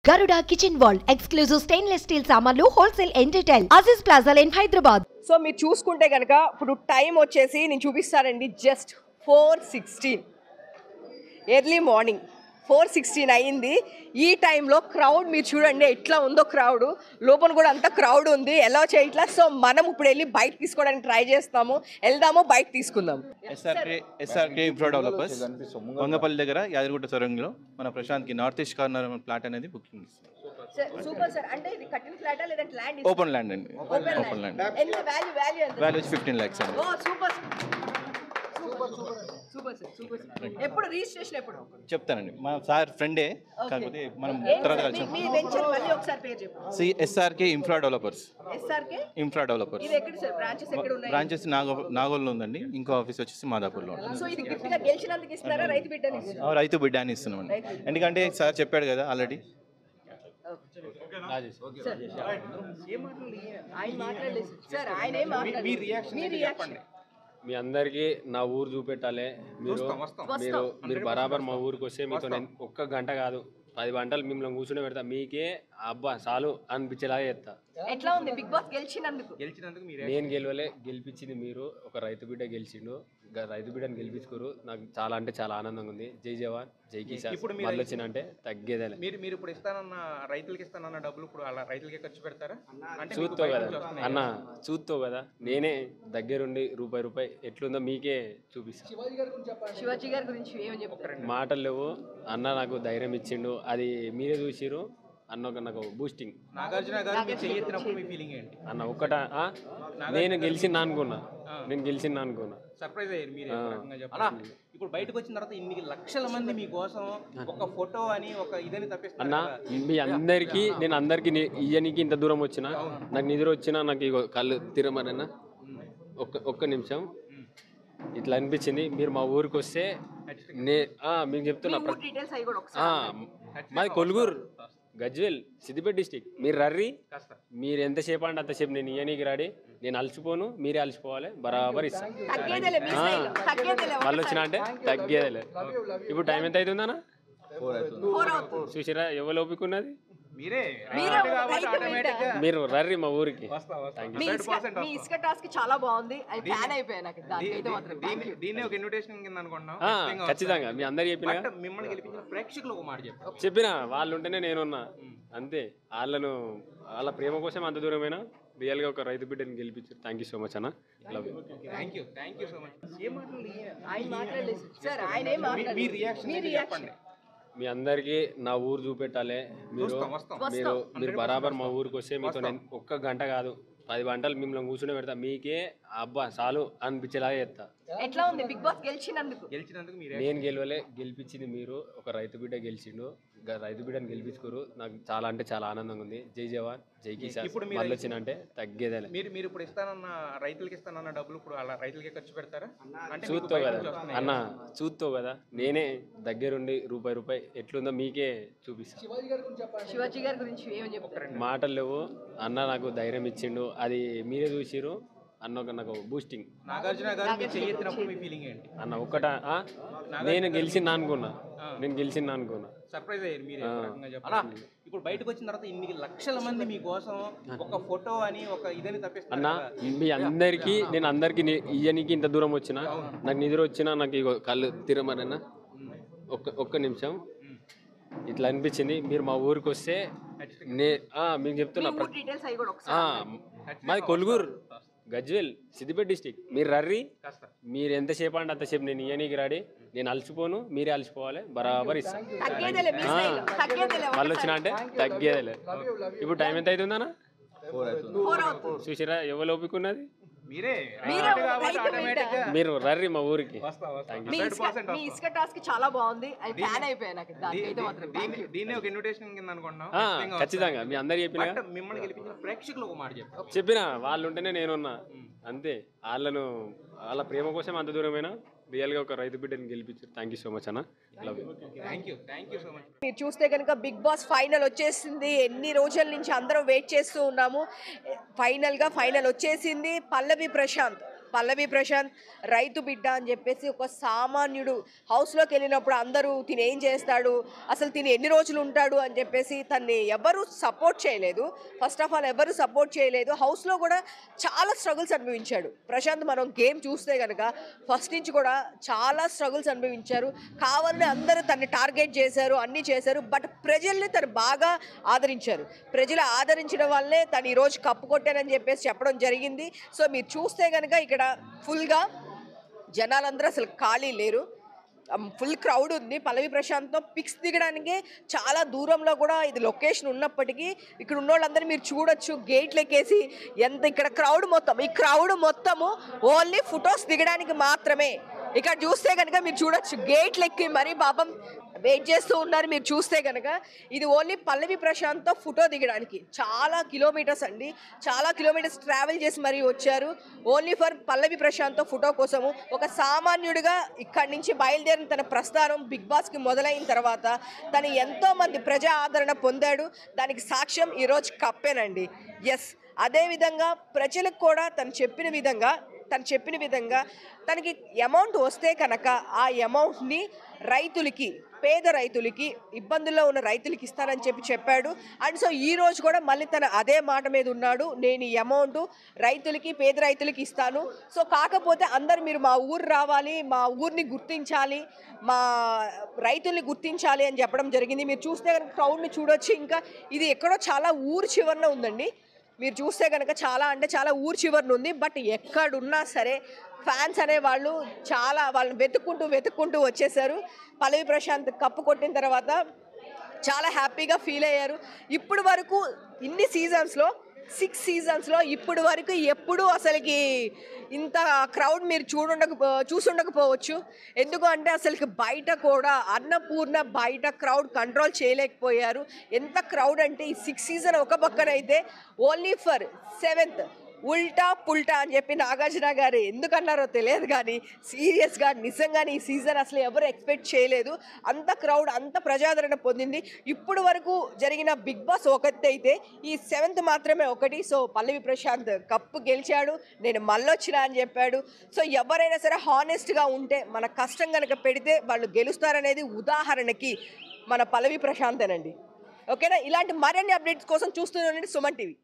Garuda Kitchen World exclusive stainless steel సామాన్లు wholesale and retail Aziz plaza in Hyderabad. So మీరు చూసుకుంటే కనుక ఇప్పుడు టైం వచ్చేసి నేను చూపిస్తానండి, జస్ట్ 4:16 ఎర్లీ మార్నింగ్ 4:16 అయింది. ఈ టైంలో క్రౌడ్ మీరు చూడండి ఎట్లా ఉందో, క్రౌడ్ లోపల కూడా అంత క్రౌడ్ ఉంది, ఎలా చేయట్లా. సో మనం ఇప్పుడు వెళ్ళి బైక్ తీసుకోవడానికి ట్రై చేస్తాము, వెళ్దాము బైక్ తీసుకుందాం. ఎస్ఆర్కే ఇన్ఫ్రా డెవలపర్స్ వంగపల్లి దగ్గర యాదగిరిగుట్ట సొరంగంలో మన ప్రశాంత్కి నార్త్ ఈస్ట్ కార్నర్ ప్లాట్ అనేది బుకింగ్. Super sir. అంటే ఇది కట్టిన ఫ్లాట్ లేదా ల్యాండ్? ఓపెన్ ల్యాండ్ అండి, ఓపెన్ ల్యాండ్. ఎంత వాల్యూ ఎంత? వాల్యూ 15 lakhs అండి. ఓ super super sir, super sir. ఎప్పుడు రిజిస్ట్రేషన్ ఎప్పుడు? చెప్తానండి, మా సార్ ఫ్రెండే, కాకపోతే మనం తర్వాత కలిసి. మీ వెంచర్ మళ్ళీ ఒకసారి పేరు చెప్పండి. SRK infra developers. SRK infra developers. ఇది ఎక్కడ సార్? బ్రాంచెస్ ఎక్కడ ఉన్నాయి? బ్రాంచెస్ నాగోల్లో ఉందండి, ఇంకో ఆఫీస్ వచ్చేసి మాదాపూర్లో ఉంటుంది. సో ఇది గిఫ్ట్ గా గెలిచినందుకు ఇస్తారా, రైతు బిడ్డని ఇస్తారా? రైతు బిడ్డ అని ఇస్తున్నామండి, ఎందుకంటే సార్ చెప్పాడు కదా ఆల్రెడీ. ఆయన మాట్లాడలేదు సార్, ఆయన ఏం మాట్లాడలేదు. మీ రియాక్షన్ మీ అందరికీ నా ఊరు చూపెట్టాలి. మీరు బరాబర్ మా ఊరికి వస్తే మీతో నేను ఒక్క గంట కాదు 10 గంటలు మిమ్మల్ని కూర్చుని పెడతా. మీకే అబ్బా చాలు అనిపించేలాగా చేస్తా. ఎట్లా ఉంది బిగ్ బాస్ గెలిచినందుకు? నేను గెలవలే, గెలిపించింది మీరు. ఒక రైతు బిడ్డ గెలిచిండు, రైతు బిడ్డను గెలిపించుకోరు. నాకు చాలా అంటే చాలా ఆనందంగా ఉంది. జై జవాన్ జై కిసాన్. మళ్ళీ వచ్చినంటే తగ్గేదేలే. మీరు ఇప్పుడు ఇస్తానన్న రైతులకి ఇస్తానన్న డబ్బులు ఇప్పుడు అలా రైతులకే ఖర్చు పెడతారా? చూస్తావు కదా అన్న, చూస్తావు కదా, నేనే దగ్గరుండి రూపాయి ఎట్లుందో మీకే చూపిస్తాను. శివాజీ గారి గురించి ఏమని చెప్తారు? మాటలు లేవు అన్న, నాకు ధైర్యం ఇచ్చిండు, అది మీరే చూసిరు అన్న. నాకు బూస్టింగ్. నాగార్జున గారు మీరు చెయ్యెత్తినప్పుడు మీ ఫీలింగ్ ఏంటి? అన్న ఒక్కట నేను గెలిచిందా అనుకున్నా, సర్ప్రైజ్ అయ్యారు మీరు చెప్పాలి. ఇప్పుడు బయటకు వచ్చిన తర్వాత ఇన్ని లక్షల మంది మీకోసం ఒక ఫోటో అని ఒక ఇదని తప్పిస్తారు అన్న. మీ అందరికి నేను అందరికి ఇయ్యనికి ఇంత దూరం వచ్చినా, నాకు నిద్ర వచ్చినా, నాకు ఇగో కళ్ళు తిరమనన్నా ఒక్క నిమిషం ఇట్లా అనిపించింది. మీరు మా ఊరికి వస్తే మీకు చెప్తున్నా, మాది కొలుగురు గజ్వేల్ సిద్దిపేట డిస్టిక్. మీరు రర్రి, మీరు ఎంతసేపు అంటే అంతసేపు నేను ఇయ్యనీకి రాడి. నేను అలసిపోను, మీరే అలసిపోవాలి, బరాబర్ ఇస్తాను. మళ్ళీ వచ్చినా అంటే తగ్గేదేలే. ఇప్పుడు టైం ఎంత అవుతుందన్నా? చూసిరా ఎవరు ఓపికన్నది? మీరు రర్రి మా ఊరికి. చాలా బాగుంది, దీన్ని ఒక ఇన్విటేషన్ కింద అనుకుంటున్నాం. ఖచ్చితంగా మీ అందరు చెప్పిన, మిమ్మల్ని గెలిపించిన ప్రేక్షకులు ఒక మాట చెప్పారు. చెప్పిన వాళ్ళు ఉంటేనే నేనున్నా అంతే. వాళ్ళ ప్రేమ కోసం అంత దూరమైనా రియల్ గా ఒక రైతు బిడ్డని గెలిపించారు. థ్యాంక్ యూ సో మచ్ అన్న. Thank you so much. ఆయన మాట్లాడలేదు సార్, ఆయన ఏం మాట్లాడలేదు. మీ రియాక్షన్ చెప్పండి. మీ అందరికీ నా ఊరు చూపెట్టాలి. మీరు బరాబర్ మా ఊరికి వస్తే మీతో నేను ఒక్క గంట కాదు 10 గంటలు మిమ్మల్ని కూర్చుని పెడతా. మీకే అబ్బా చాలు అనిపించేలాగా చేస్తా. ఎట్లా ఉంది బిగ్ బాస్ గెలిచినందుకు? నేను గెలవలే, గెలిపించింది మీరు. ఒక రైతు బిడ్డ గెలిచిండు, రైతు బిడ్డను గెలిపించుకోరు. నాకు చాలా అంటే చాలా ఆనందంగా ఉంది. జై జవాన్ జై కిసాన్. మళ్ళీ వచ్చినంటే తగ్గేదేలే. మీరు ఇప్పుడు ఇస్తానన్న రైతులకి ఇస్తానన్న డబ్బులు ఇప్పుడు అలా రైతులకే ఖర్చు పెడతారా? చూస్తావు కదా అన్న, చూస్తావు కదా, నేనే దగ్గరుండి రూపాయి ఎట్లుందో మీకే చూపిస్తాను. శివాజీ గారి గురించి ఏమని చెప్తారు? మాటలు లేవు అన్న, నాకు ధైర్యం ఇచ్చిండు, అది మీరే చూసిరు అన్న. నాకు బూస్టింగ్. నాగార్జున గారు మీరు చెయ్యెత్తినప్పుడు మీ ఫీలింగ్ ఏంటి? అన్న ఒక్కట నేను గెలిచిందా అనుకున్నా, సర్ప్రైజ్ అయ్యారు మీరు చెప్పాలి. ఇప్పుడు బయటకు వచ్చిన తర్వాత ఇన్ని లక్షల మంది మీకోసం ఒక ఫోటో అని ఒక ఇదని తప్పిస్తారు అన్న. మీ అందరికి నేను అందరికి ఇయ్యనికి ఇంత దూరం వచ్చినా, నాకు నిద్ర వచ్చినా, నాకు ఇగో కళ్ళు తిరమనన్నా ఒక్క నిమిషం ఇట్లా అనిపించింది. మీరు మా ఊరికి వస్తే మీకు చెప్తున్నా, మాది కొలుగురు గజ్వేల్ సిద్దిపేట డిస్టిక్. మీరు రర్రి, మీరు ఎంతసేపు అంటే అంతసేపు నేను ఇయ్యనీకి రాడి. నేను అలసిపోను, మీరే అలసిపోవాలి, బరాబర్ ఇస్తాను. మళ్ళీ వచ్చినా అంటే తగ్గేదేలే. ఇప్పుడు టైం ఎంత అవుతుందన్నా? చూసిరా ఎవరు ఓపికన్నది? మీరు రర్రి మా ఊరికి. చాలా బాగుంది, దీన్ని ఒక ఇన్విటేషన్ కింద అనుకుంటున్నాం. ఖచ్చితంగా మీ అందరు చెప్పిన, మిమ్మల్ని గెలిపించిన ప్రేక్షకులు ఒక మాట చెప్పారు. చెప్పిన వాళ్ళు ఉంటేనే నేనున్నా అంతే. వాళ్ళ ప్రేమ కోసం అంత దూరమైనా రియల్ గా ఒక రైతు బిడ్డని గెలిపించారు. థ్యాంక్ యూ సో మచ్ అన్న. Thank you so much. మీరు చూస్తే కనుక బిగ్ బాస్ ఫైనల్ వచ్చేసింది. ఎన్ని రోజుల నుంచి అందరం వెయిట్ చేస్తూ ఉన్నాము. ఫైనల్ వచ్చేసింది. పల్లవి ప్రశాంత్ పల్లవి ప్రశాంత్ రైతు బిడ్డ అని చెప్పేసి ఒక సామాన్యుడు హౌస్లోకి వెళ్ళినప్పుడు అందరూ తిని ఏం చేస్తాడు, అసలు తిని ఎన్ని రోజులు ఉంటాడు అని చెప్పేసి తన్ని ఎవరు సపోర్ట్ చేయలేదు. ఫస్ట్ ఆఫ్ ఆల్ ఎవరు సపోర్ట్ చేయలేదు. హౌస్లో కూడా చాలా స్ట్రగుల్స్ అనుభవించాడు ప్రశాంత్. మనం గేమ్ చూస్తే కనుక ఫస్ట్ నుంచి కూడా చాలా స్ట్రగుల్స్ అనుభవించారు. కావాలని అందరూ తన్ని టార్గెట్ చేశారు, అన్నీ చేశారు. బట్ ప్రజల్ని తను బాగా ఆదరించారు. ప్రజలు ఆదరించడం వల్లే తను ఈరోజు కప్పు కొట్టానని చెప్పేసి చెప్పడం జరిగింది. సో మీరు చూస్తే కనుక ఇక్కడ ఫుల్గా జనాలందరూ అసలు ఖాళీ లేరు, ఫుల్ క్రౌడ్ ఉంది. పల్లవి ప్రశాంత్తో పిక్స్ దిగడానికి చాలా దూరంలో కూడా ఇది లొకేషన్ ఉన్నప్పటికీ ఇక్కడ ఉన్న వాళ్ళందరూ మీరు చూడొచ్చు గేట్లు ఎక్కేసి ఎంత ఇక్కడ క్రౌడ్ మొత్తం, ఈ క్రౌడ్ మొత్తము ఓన్లీ ఫొటోస్ దిగడానికి మాత్రమే. ఇక్కడ చూస్తే కనుక మీరు చూడొచ్చు గేట్లు ఎక్కి మరీ పాపం వెయిట్ చేస్తూ ఉన్నారు. మీరు చూస్తే కనుక ఇది ఓన్లీ పల్లవి ప్రశాంత్తో ఫోటో దిగడానికి చాలా కిలోమీటర్స్ అండి, చాలా కిలోమీటర్స్ ట్రావెల్ చేసి మరీ వచ్చారు ఓన్లీ ఫర్ పల్లవి ప్రశాంత్తో ఫోటో కోసము. ఒక సామాన్యుడిగా ఇక్కడి నుంచి బయలుదేరిన తన ప్రస్థానం బిగ్ బాస్కి మొదలైన తర్వాత తను ఎంతోమంది ప్రజా ఆదరణ పొందాడు. దానికి సాక్ష్యం ఈరోజు కప్పేనండి. ఎస్, అదేవిధంగా ప్రజలకు కూడా తను చెప్పిన విధంగా తనకి అమౌంట్ వస్తే కనుక ఆ అమౌంట్ని రైతులకి, పేద రైతులకి, ఇబ్బందుల్లో ఉన్న రైతులకి ఇస్తానని చెప్పాడు. అండ్ సో ఈ రోజు కూడా మళ్ళీ తన అదే మాట మీద ఉన్నాడు, నేను ఈ అమౌంట్ రైతులకి, పేద రైతులకి ఇస్తాను. సో కాకపోతే అందరు మీరు మా ఊరు రావాలి, మా ఊరిని గుర్తించాలి, మా రైతుల్ని గుర్తించాలి అని చెప్పడం జరిగింది. మీరు చూస్తే కనుక క్రౌడ్ని చూడొచ్చు. ఇంకా ఇది ఎక్కడో చాలా ఊరు చివరన ఉందండి. మీరు చూస్తే కనుక చాలా ఊరు చివరిన ఉంది. బట్ ఎక్కడున్నా సరే ఫ్యాన్స్ అనేవాళ్ళు వాళ్ళని వెతుక్కుంటూ వచ్చేసారు. పల్లవి ప్రశాంత్ కప్పు కొట్టిన తర్వాత చాలా హ్యాపీగా ఫీల్ అయ్యారు. ఇప్పుడు వరకు ఇన్ని సీజన్స్లో 6 సీజన్స్లో ఇప్పుడు వరకు ఎప్పుడూ అసలుకి ఇంత క్రౌడ్ మీరు చూసుండకపోవచ్చు. ఎందుకు అంటే అసలుకి బయట కూడా అన్నపూర్ణ బయట క్రౌడ్ కంట్రోల్ చేయలేకపోయారు. ఎంత క్రౌడ్ అంటే ఈ 6 సీజన్ ఒక పక్కన అయితే ఓన్లీ ఫర్ 7th ఉల్టా పుల్టా అని చెప్పి నాగార్జున గారు ఎందుకన్నారో తెలియదు కానీ సీరియస్గా నిజంగానే ఈ సీజన్ అసలు ఎవరు ఎక్స్పెక్ట్ చేయలేదు. అంత క్రౌడ్, అంత ప్రజాదరణ పొందింది. ఇప్పుడు వరకు జరిగిన బిగ్ బాస్ ఒకటి అయితే ఈ 7th మాత్రమే ఒకటి. సో పల్లవి ప్రశాంత్ కప్పు గెలిచాడు, నేను మళ్ళొచ్చినా అని చెప్పాడు. సో ఎవరైనా సరే హానెస్ట్గా ఉంటే, మన కష్టం కనుక పెడితే వాళ్ళు గెలుస్తారనేది ఉదాహరణకి మన పల్లవి ప్రశాంతేనండి. ఓకేనా? ఇలాంటి మరిన్ని అప్డేట్స్ కోసం చూస్తూనే ఉండండి సుమన్ టీవీ.